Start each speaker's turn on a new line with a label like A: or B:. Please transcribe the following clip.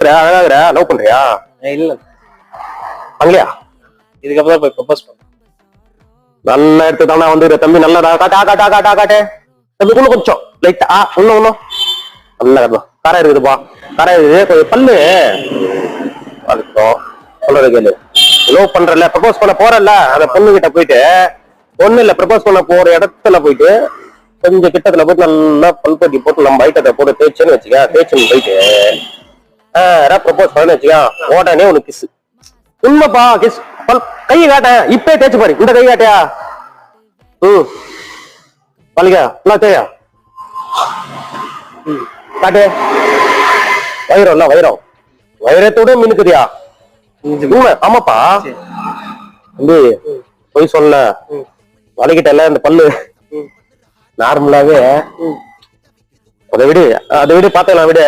A: அழகாகிற love பண்றியா?
B: இல்ல
A: பண்ணலையா?
B: இதுக்கப்புறம் போய் ப்ரப்போஸ் பண்ண.
A: நல்ல இடத்து தானே வந்து தம்பி. நல்லதா காட்டு தம்பி. கொஞ்சம் லைட்டா இன்னும் நல்ல கரை இருக்குதுப்பா. கரை இருக்குது கொஞ்சம் பல்லு அதுக்கும் சொல்றது கேளு. லவ் பண்றல ப்ரப்போஸ் பண்ண போறல அந்த பொண்ணு கிட்ட போயிட்டு ஒண்ணு இல்ல ப்ரப்போஸ் பண்ண போற இடத்துல போயிட்டு கொஞ்சம் கிட்டத்துல போயிட்டு நல்லா பல்பட்டி போட்டு நம்ம ஐட்டத்தை போட்டு தேய்ச்சுன்னு வச்சுக்க. தேய்ச்சுன்னு போயிட்டு ப்ரப்போஸ் பண்ணு வச்சுக்க. உடனே உனக்கு கிஸ். உண்மைப்பா கிஸ். கையை காட்ட இப்பே தேய்ச்சு பாரு. இந்த கை காட்டியா? பல்லிக்கா எல்லாம் தேயா காட்டு. வைரம் இல்ல வைரத்தோட மினுக்குதியா? ஆமாப்பா தம்பி போய் சொல்ல வலிக்கிட்டல இந்த பல்லு நார்மலாவே அதை விடு பாத்துக்கலாம் விடு.